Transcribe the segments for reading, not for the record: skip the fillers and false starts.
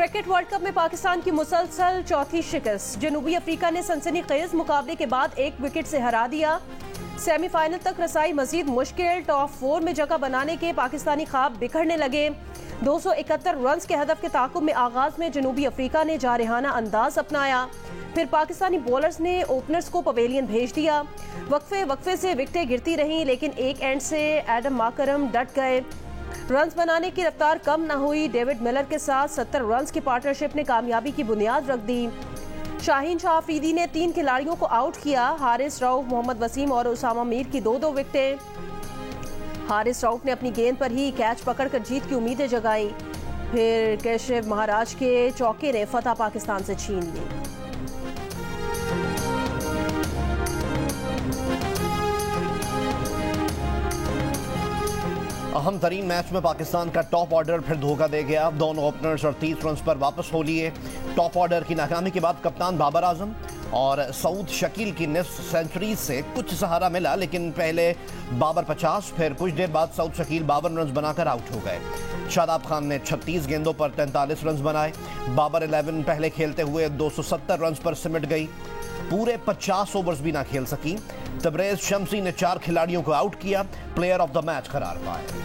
Cricket world cup में पाकिस्तान की मुसलसल चौथी शिकस्त। जनूबी अफ्रीका ने सनसनीखेज मुकाबले के बाद 1 विकेट से हरा दिया। सेमीफाइनल तक रसाई मजीद मुश्किल। टॉप 4 में जगह बनाने के पाकिस्तानी ख्वाब बिखरने लगे। 271 रन के हदफ के ताकुब में आगाज में जनूबी अफ्रीका ने जारहाना अंदाज अपनाया। फिर पाकिस्तानी बॉलर्स ने ओपनर्स को पवेलियन भेज दिया। वक्फे से विकेटें गिरती रहीं, लेकिन एक एंड से एडम माकरम डट गए। रन्स बनाने की रफ्तार कम न हुई। डेविड मिलर के साथ 70 रन्स की पार्टनरशिप ने कामयाबी की बुनियाद रख दी। शाहीन शाह अफरीदी ने 3 खिलाड़ियों को आउट किया। हारिस रऊफ, मोहम्मद वसीम और उसामा मीर की 2-2 विकेटें। हारिस रऊफ ने अपनी गेंद पर ही कैच पकड़कर जीत की उम्मीदें जगाई। फिर केशव महाराज के चौके ने फतह पाकिस्तान से छीन ली। अहम तरीन मैच में पाकिस्तान का टॉप ऑर्डर फिर धोखा दे गया। दोनों ओपनर्स और 30 रन पर वापस हो लिए। टॉप ऑर्डर की नाकामी के बाद कप्तान बाबर आजम और सऊद शकील की निस्फ सेंचुरी से कुछ सहारा मिला, लेकिन पहले बाबर 50, फिर कुछ देर बाद सऊद शकील 52 रन बनाकर आउट हो गए। शादाब खान ने 36 गेंदों पर 43 रन बनाए। बाबर 11 पहले खेलते हुए 270 रन पर सिमट गई। पूरे 50 ओवर्स भी ना खेल सकी। तबरेज शम्सी ने 4 खिलाड़ियों को आउट किया। प्लेयर ऑफ द मैच करार पाए।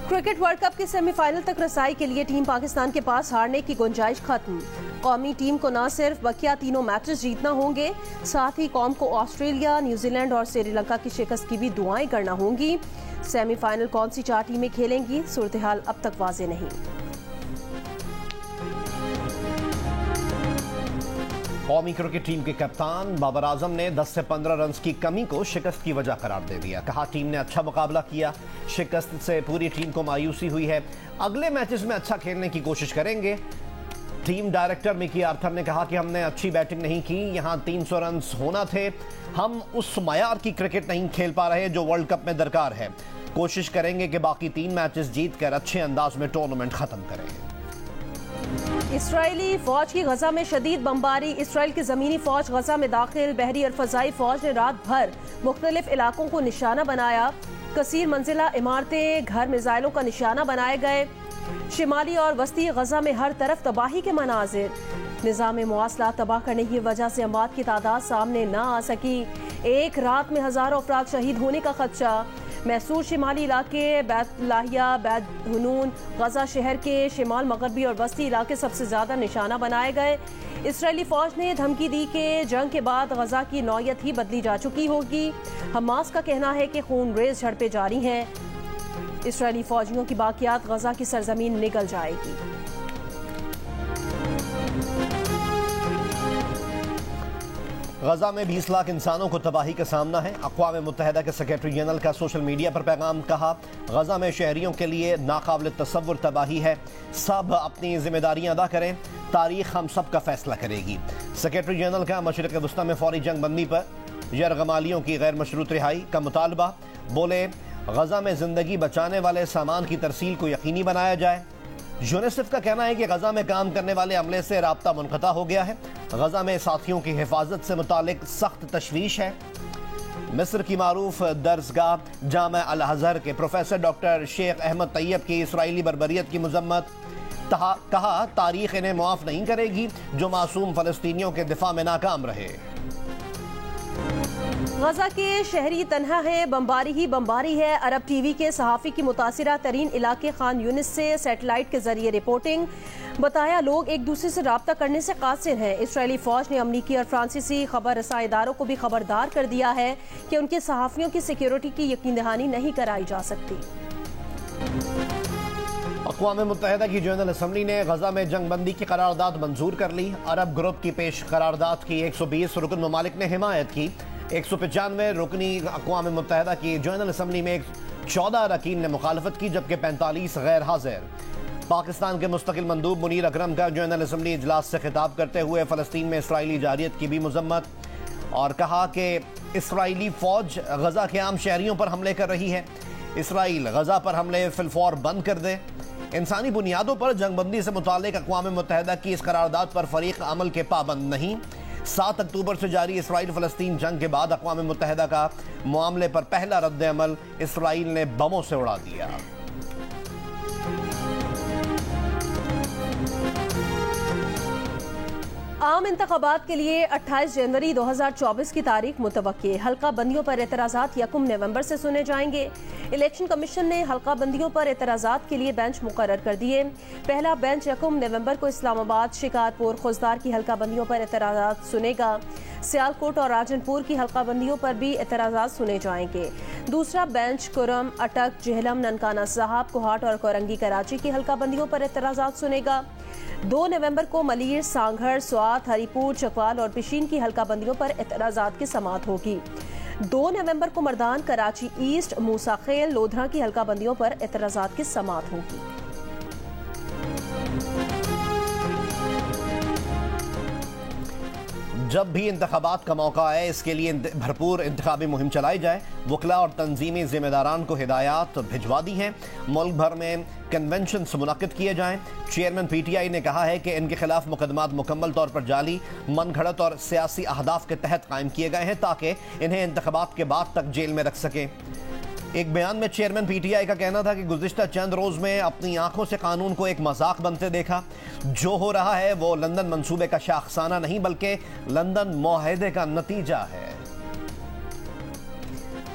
क्रिकेट वर्ल्ड कप के सेमीफाइनल तक रसाई के लिए टीम पाकिस्तान के पास हारने की गुंजाइश खत्म। कौमी टीम को न सिर्फ बकिया तीनों मैचेस जीतना होंगे, साथ ही कौम को ऑस्ट्रेलिया, न्यूजीलैंड और श्रीलंका की शिकस्त की भी दुआएं करना होंगी। सेमीफाइनल कौन सी 4 टीमें खेलेंगी, सूरत-ए-हाल अब तक वाज़ेह नहीं। कौमी क्रिकेट टीम के कप्तान बाबर आजम ने 10 से 15 रन की कमी को शिकस्त की वजह करार दे दिया। कहा, टीम ने अच्छा मुकाबला किया, शिकस्त से पूरी टीम को मायूसी हुई है। अगले मैचेस में अच्छा खेलने की कोशिश करेंगे। टीम डायरेक्टर मिकी आर्थर ने कहा कि हमने अच्छी बैटिंग नहीं की, यहां 300 रन होना थे। हम उस मयार की क्रिकेट नहीं खेल पा रहे जो वर्ल्ड कप में दरकार है। कोशिश करेंगे कि बाकी 3 मैचेस जीतकर अच्छे अंदाज में टूर्नामेंट खत्म करें। इसराइली फौज की गजा में शदीद बमबारी। इसराइल की जमीनी फौज गजा में दाखिल। बहरी और फजाई फौज ने रात भर मुख्तलिफ इलाकों को निशाना बनाया। कसीर मंजिला इमारतें, घर मिसाइलों का निशाना बनाए गए। शिमाली और वस्ती गजा में हर तरफ तबाही के मनाजिर। निज़ाम मुआसला तबाह करने की वजह से अमवात की तादाद सामने न आ सकी। एक रात में हजारों अफराद शहीद होने का खदशा। मैसूर शिमाली इलाके, बैतलाहिया, बैत हुनून, गजा शहर के शिमाल मगरबी और वस्ती इलाके सबसे ज़्यादा निशाना बनाए गए। इसराइली फ़ौज ने धमकी दी कि जंग के बाद गजा की नौयत ही बदली जा चुकी होगी। हमास का कहना है कि खून रेज झड़पें जारी हैं। इसराइली फ़ौजियों की बाकियात गजा की सरजमीन निगल जाएगी। गजा में 20 लाख इंसानों को तबाही का सामना है। अक़वाम मुत्तहिदा के सेक्रेटरी जनरल का सोशल मीडिया पर पैगाम। कहा, गजा में शहरियों के लिए नाकाबिल तसव्वुर तबाही है। सब अपनी जिम्मेदारियां अदा करें, तारीख हम सब का फैसला करेगी। सेक्रेटरी जनरल का मशरिक़ वस्ता में फौरी जंग बंदी पर यरगमालियों की गैर मशरूत रिहाई का मुतालबा। बोले, गजा में जिंदगी बचाने वाले सामान की तरसील को यकीनी बनाया जाए। यूनिसेफ का कहना है कि गजा में काम करने वाले अमले से राब्ता मुनक़ता हो गया है। गजा में साथियों की हिफाजत से मुतालिक सख्त तशवीश है। मिस्र की मारूफ दर्सगाह जामा अल अज़हर के प्रोफेसर डॉक्टर शेख अहमद तैयब की इसराइली बर्बरियत की मजम्मत। कहा, तारीख इन्हें मुआफ़ नहीं करेगी जो मासूम फ़लस्तीनियों के दिफा में नाकाम रहे। गजा के शहरी तन्हा है, बमबारी ही बमबारी है। अरब टीवी के सहाफ़ी की मुतासिरा तरीन इलाके खान यूनिस से सैटेलाइट के जरिए रिपोर्टिंग। बताया, लोग एक दूसरे से राब्ता करने से कासिर हैं। इसराइली फ़ौज ने अमरीकी और फ्रांसीसी खबर रसां इदारों को भी खबरदार कर दिया है कि उनके सहाफ़ियों की सिक्योरिटी की यकीन दहानी नहीं कराई जा सकती। अक़वाम मुत्तहिदा की जनरल असम्बली ने गजा में जंगबंदी की करारदाद मंजूर कर ली। अरब ग्रुप की पेश करारदाद की 120 रुकन ममालिक ने हिमायत की। 195 रुकनी अक़वाम मुत्तहिदा की जनरल असम्बली में 14 अरकान ने मुखालफत की, जबकि 45 गैर हाजिर। पाकिस्तान के मुस्तकिल मंदूब मुनीर अकरम का जनरल असम्बली इजलास से खिताब करते हुए फ़लस्तीन में इसराइली जारियत की भी मजम्मत और कहा कि इसराइली फ़ौज गजा के आम शहरियों पर हमले कर रही है। इसराइल गजा पर हमले फिलफौर बंद कर दे। इंसानी बुनियादों पर जंगबंदी से मुताल्लिक अक़वाम मुत्तहिदा की इस करारदाद पर फ़रीक़ अमल के पाबंद नहीं। 7 अक्टूबर से जारी इसराइल फलस्तीन जंग के बाद अक़वाम मुत्तहिदा का मामले पर पहला रद्द अमल इसराइल ने बमों से उड़ा दिया। आम इंतखाबात के लिए 28 जनवरी 2024 की तारीख मुतवक्की। हल्का बंदियों पर एतराज़ात 1 नवंबर से सुने जाएंगे। इलेक्शन कमीशन ने हल्का बंदियों पर एतराज़ात के लिए बेंच मुकर्रर कर दिए। पहला बेंच 1 नवंबर को इस्लामाबाद, शिकारपुर, खुजदार की हल्का बंदियों पर एतराज़ात सुनेगा। सियालकोट और राजनपुर की हल्का बंदियों पर भी एतराज़ात सुने जाएंगे। दूसरा बेंच कुरम, अटक, जेहलम, ननकाना साहब, कोहाट और कोरंगी कराची की हल्का बंदियों पर एतराज़ात सुनेगा। 2 नवंबर को मलीर, सांघर, स्वात, हरीपुर, चकवाल और पिशीन की हल्का बंदियों पर एतराज़ात की समाअत होगी। 2 नवंबर को मर्दान, कराची ईस्ट, मूसा खेल, लोधरा की हल्का बंदियों पर एतराज़ात की समाअत होगी। जब भी इंतखाबात का मौका आए, इसके लिए भरपूर इंतखाबी मुहिम चलाई जाए। वकला और तंजीमी जिम्मेदारान को हिदायत भिजवा दी हैं। मुल्क भर में कन्वेंशन मुनक्किद किए जाएं। चेयरमैन PTI ने कहा है कि इनके खिलाफ मुकदमात मुकम्मल तौर पर जाली, मनगढ़ंत और सियासी अहदाफ के तहत कायम किए गए हैं ताकि इन्हें इंतखाबात के बाद तक जेल में रख सकें। एक बयान में चेयरमैन PTI का कहना था कि गुज़िश्ता चंद रोज में अपनी आंखों से कानून को एक मजाक बनते देखा। जो हो रहा है वो लंदन मंसूबे का शाखसाना नहीं बल्कि लंदन मुआहदे का नतीजा है।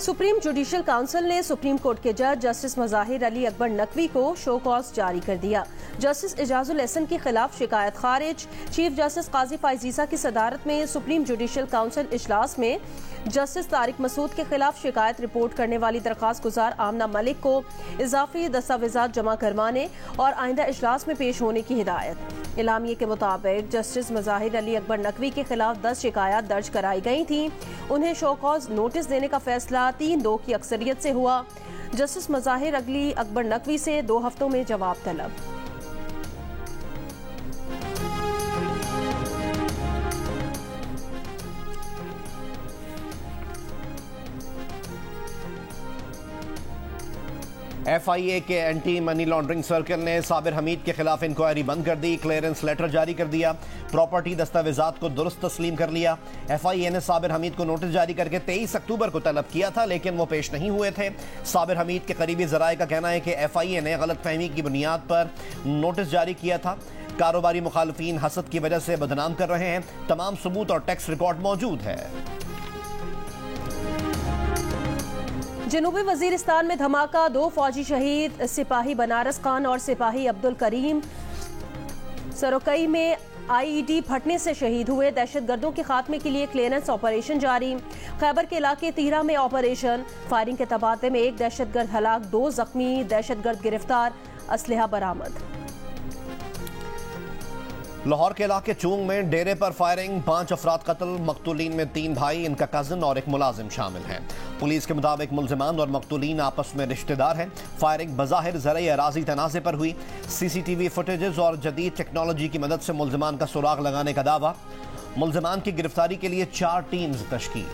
सुप्रीम जुडिशल काउंसिल ने सुप्रीम कोर्ट के जज जस्टिस मज़ाहिर अली अकबर नकवी को शो कॉज जारी कर दिया। जस्टिस एजाजुल एहसन के खिलाफ शिकायत खारिज। चीफ जस्टिस काजी फाइजीसा की सदारत में सुप्रीम जुडिशल काउंसिल इजलास में जस्टिस तारिक मसूद के खिलाफ शिकायत रिपोर्ट करने वाली दरखास्त गुजार आमना मलिक को इजाफी दस्तावेजात जमा करवाने और आइंदा इजलास में पेश होने की हिदायत। इलामिये के मुताबिक जस्टिस मज़ाहिर अली अकबर नकवी के खिलाफ 10 शिकायत दर्ज कराई गई थी। उन्हें शो कॉज नोटिस देने का फैसला 3-2 की अक्सरियत से हुआ। जस्टिस मज़ाहिर अली अकबर नकवी से 2 हफ्तों में जवाब तलब। FIA के एंटी मनी लॉन्ड्रिंग सर्कल ने साबिर हमीद के खिलाफ इंक्वायरी बंद कर दी। क्लियरेंस लेटर जारी कर दिया। प्रॉपर्टी दस्तावेजात को दुरुस्त तस्लीम कर लिया। FIA ने साबिर हमीद को नोटिस जारी करके 23 अक्टूबर को तलब किया था, लेकिन वो पेश नहीं हुए थे। साबिर हमीद के करीबी जराये का कहना है कि FIA ने गलतफहमी की बुनियाद पर नोटिस जारी किया था। कारोबारी मुखालफीन हसद की वजह से बदनाम कर रहे हैं। तमाम सबूत और टैक्स रिकॉर्ड मौजूद है। जनूबी वजीरिस्तान में धमाका, 2 फौजी शहीद, सिपाही बनारस खान और सिपाही अब्दुल करीम सरोकई में IED फटने से शहीद हुए। दहशतगर्दों के खात्मे के लिए क्लियरेंस ऑपरेशन जारी। खैबर के इलाके तीरा में ऑपरेशन। फायरिंग के तबादले में 1 दहशतगर्द हलाक, 2 जख्मी, दहशतगर्द गिरफ्तार, असलहा बरामद। लाहौर के इलाके चूंग में डेरे पर फायरिंग, 5 अफराद कत्ल, मकतूलीन में 3 भाई, इनका कजन और एक मुलाजिम शामिल हैं। पुलिस के मुताबिक मुल्जिमान और मकतूलीन आपस में रिश्तेदार हैं। फायरिंग बज़ाहिर ज़राई अराज़ी तनाज़े पर हुई। CCTV फुटेजेस और जदीद टेक्नोलॉजी की मदद से मुल्जिमान का सुराग लगाने का दावा। मुल्जिमान की गिरफ्तारी के लिए 4 टीम्स तश्कील।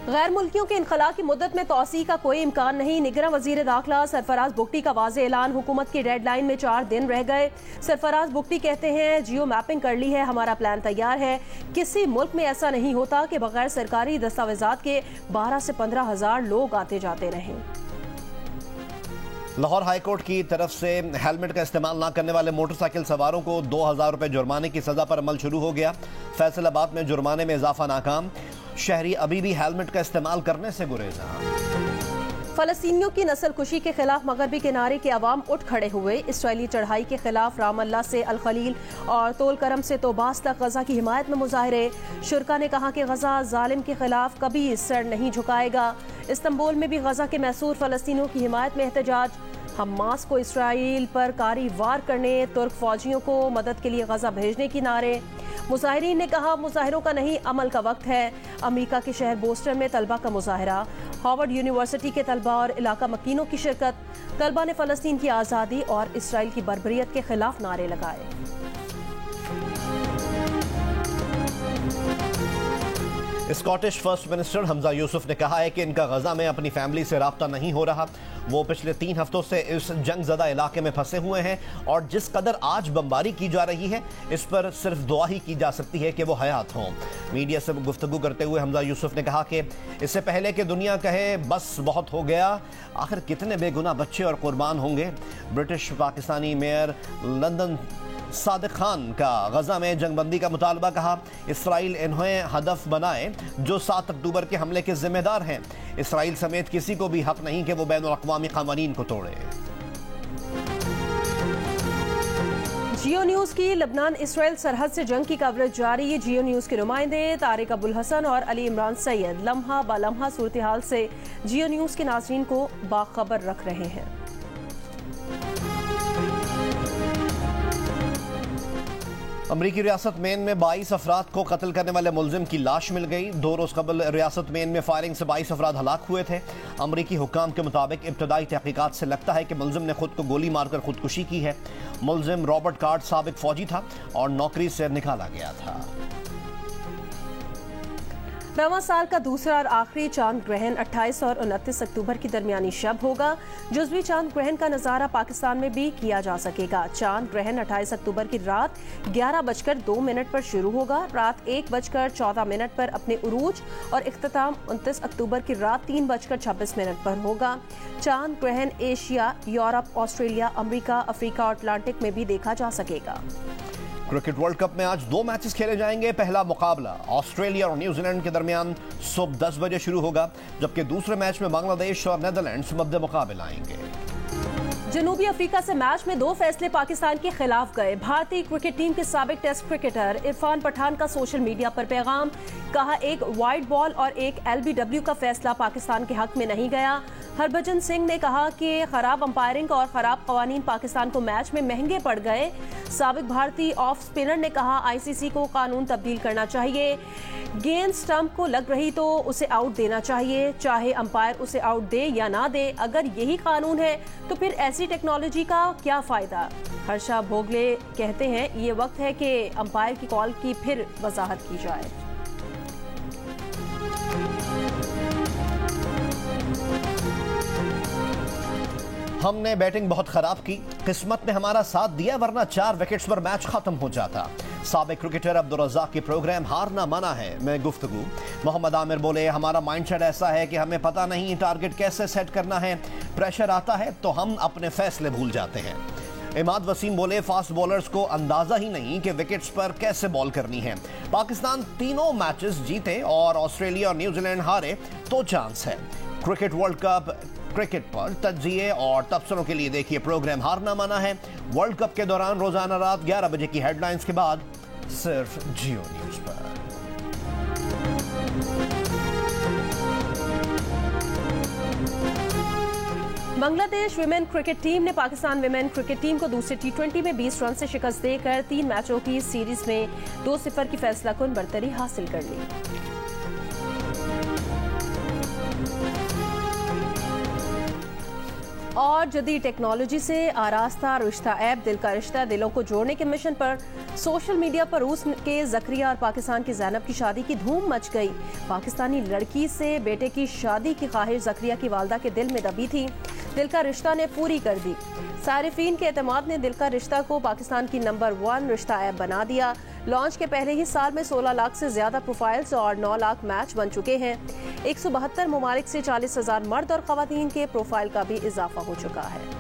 गैर मुल्कियों के इनखला की मुद्दत में तोसी का कोई इम्कान नहीं। निगरान वजीर दाखिला सरफराज बुगटी का वाज़े ऐलान। हुकूमत की डेड लाइन में 4 दिन रह गए। सरफराज बुगटी कहते हैं जियो मैपिंग कर ली है, हमारा प्लान तैयार है। किसी मुल्क में ऐसा नहीं होता कि बगैर सरकारी दस्तावेजात के 12 से 15 हजार लोग आते जाते रहें। लाहौर हाईकोर्ट की तरफ से हेलमेट का इस्तेमाल न करने वाले मोटरसाइकिल सवारों को 2000 रुपए जुर्माने की सजा पर अमल शुरू हो गया। फैसलाबाद में जुर्माने में इजाफा नाकाम। शहरी अभी भी हेलमेट का इस्तेमाल करने से गुरेजा। फलस्तीनियों की नस्लकुशी के खिलाफ मगरबी किनारे के अवाम उठ खड़े हुए। इसराइली चढ़ाई के खिलाफ रामल्ला से अल खलील और तोल करम से तोबास तक गजा की हिमायत में मुजाहरे। शुरका ने कहा कि गजा जालिम के खिलाफ कभी सर नहीं झुकाएगा। इस्तंबुल में भी गजा के मैसूर फलस्तीनियों की हिमायत में एहतजाज। हमास को इसराइल पर कारी वार करने, तुर्क फौजियों को मदद के लिए गजा भेजने की नारे। मुजाहिरीन ने कहा मुजाहिरों का नहीं अमल का वक्त है। अमेरिका के शहर बोस्टन में तलबा का मुजाहरा। हार्वर्ड यूनिवर्सिटी के तलबा और इलाका मकीनों की शिरकत। तलबा ने फलस्तीन की आज़ादी और इसराइल की बर्बरियत के खिलाफ नारे लगाए। Scottish first minister Hamza Yusuf ने कहा है कि इनका गजा में अपनी फैमिली से राब्ता नहीं हो रहा। वो पिछले 3 हफ्तों से इस जंगज़दा इलाके में फंसे हुए हैं और जिस कदर आज बमबारी की जा रही है इस पर सिर्फ दुआ ही की जा सकती है कि वो हयात हों। मीडिया से गुफ्तगू करते हुए हमजा यूसुफ ने कहा कि इससे पहले कि दुनिया कहे बस बहुत हो गया, आखिर कितने बेगुनाह बच्चे और कुर्बान होंगे। British Pakistani mayor London Sadiq Khan का गजा में जंगबंदी का मुतालबा कहा। इसराइल इन्हें हदफ बनाए जो 7 अक्टूबर के हमले के जिम्मेदार हैं। इसराइल समेत किसी को भी हक नहीं कि वो बैनुल अक़वामी क़वानीन को तोड़े। जियो न्यूज की लबनान इसराइल सरहद से जंग की कवरेज जारी। जियो न्यूज के नुमाइंदे तारिक अबुल हसन और अली इमरान सैयद लम्हा ब लम्हा सूरत हाल से जियो न्यूज के नाज़रीन को बाखबर रख रहे हैं। अमरीकी रियासत मेन में 22 अफराद को कत्ल करने वाले मुलजिम की लाश मिल गई। 2 रोज कबल रियासत मेन में फायरिंग से 22 अफराद हलाक हुए थे। अमरीकी हुक्काम के मुताबिक इब्तदाई तहकीकात से लगता है कि मुलजिम ने खुद को गोली मारकर खुदकुशी की है। मुलजिम रॉबर्ट कार्ड साबिक फौजी था और नौकरी से निकाला गया था। रवां साल का दूसरा और आखिरी चांद ग्रहण 28 और 29 अक्टूबर की दरमियानी शब होगा। जुज़वी चांद ग्रहण का नज़ारा पाकिस्तान में भी किया जा सकेगा। चांद ग्रहण 28 अक्टूबर की रात 11:02 पर शुरू होगा। रात 1:14 पर अपने उरूज और इख्तिताम 29 अक्टूबर की रात 3:26 पर होगा। चांद ग्रहण Asia, Europe, Australia, America, Africa और अटलांटिक में भी देखा जा सकेगा। क्रिकेट वर्ल्ड कप में आज 2 मैचेस खेले जाएंगे। पहला मुकाबला ऑस्ट्रेलिया और न्यूजीलैंड के दरमियान सुबह 10 बजे शुरू होगा, जबकि दूसरे मैच में बांग्लादेश और नेदरलैंड्स मद्दे मुकाबला आएंगे। जनूबी अफ्रीका से मैच में 2 फैसले पाकिस्तान के खिलाफ गए। भारतीय क्रिकेट टीम के साबिक टेस्ट क्रिकेटर इरफान पठान का सोशल मीडिया पर पैगाम, कहा एक वाइड बॉल और एक LBW का फैसला पाकिस्तान के हक में नहीं गया। हरभजन सिंह ने कहा कि खराब अंपायरिंग और खराब कवानीन पाकिस्तान को मैच में महंगे पड़ गए। साबिक भारतीय ऑफ स्पिनर ने कहा ICC को कानून तब्दील करना चाहिए। गेंद स्टंप को लग रही तो उसे आउट देना चाहिए, चाहे अंपायर उसे आउट दे या ना दे। अगर यही कानून है तो फिर ऐसी टेक्नोलॉजी का क्या फायदा। हर्षा भोगले कहते हैं ये वक्त है कि अंपायर की कॉल की फिर वजाहत की जाए। हमने बैटिंग बहुत खराब की, किस्मत ने हमारा साथ दिया, वरना 4 विकेट्स पर मैच खत्म हो जाता। साबिक क्रिकेटर अब्दुल रज़ाक की प्रोग्राम हारना मना है में गुफ्तगू। मोहम्मद आमिर बोले हमारा माइंडसेट ऐसा है कि हमें पता नहीं टारगेट कैसे सेट करना है, प्रेशर आता है तो हम अपने फैसले भूल जाते हैं। इमाद वसीम बोले फास्ट बॉलर्स को अंदाजा ही नहीं कि विकेट्स पर कैसे बॉल करनी है। पाकिस्तान तीनों मैचेस जीते और ऑस्ट्रेलिया और न्यूजीलैंड हारे तो चांस है। क्रिकेट वर्ल्ड कप क्रिकेट पर तज्जिए और तबसरों के लिए देखिए प्रोग्राम हारना मना है। वर्ल्ड कप के दौरान रोजाना रात 11 बजे की हेडलाइंस के बाद सिर्फ जियो न्यूज पर। बांग्लादेश विमेन क्रिकेट टीम ने पाकिस्तान विमेन क्रिकेट टीम को दूसरे T20 में 20 रन से शिकस्त देकर 3 मैचों की सीरीज में 2-0 की फैसलाकुन बढ़तरी हासिल कर ली। और जदीद टेक्नोलॉजी से आरास्ता रिश्ता ऐप दिल का रिश्ता दिलों को जोड़ने के मिशन पर सोशल मीडिया पर रूस के ज़करिया और पाकिस्तान की ज़ैनब की शादी की धूम मच गई। पाकिस्तानी लड़की से बेटे की शादी की ख्वाहिश ज़करिया की वालदा के दिल में दबी थी, दिल का रिश्ता ने पूरी कर दी। सारिफीन के एतमाद ने दिल का रिश्ता को पाकिस्तान की नंबर 1 रिश्ता ऐप बना दिया। लॉन्च के पहले ही साल में 16 लाख से ज्यादा प्रोफाइल्स और 9 लाख मैच बन चुके हैं। 172 ममालिक से 40,000 मर्द और खवातीन के प्रोफाइल का भी इजाफा हो चुका है।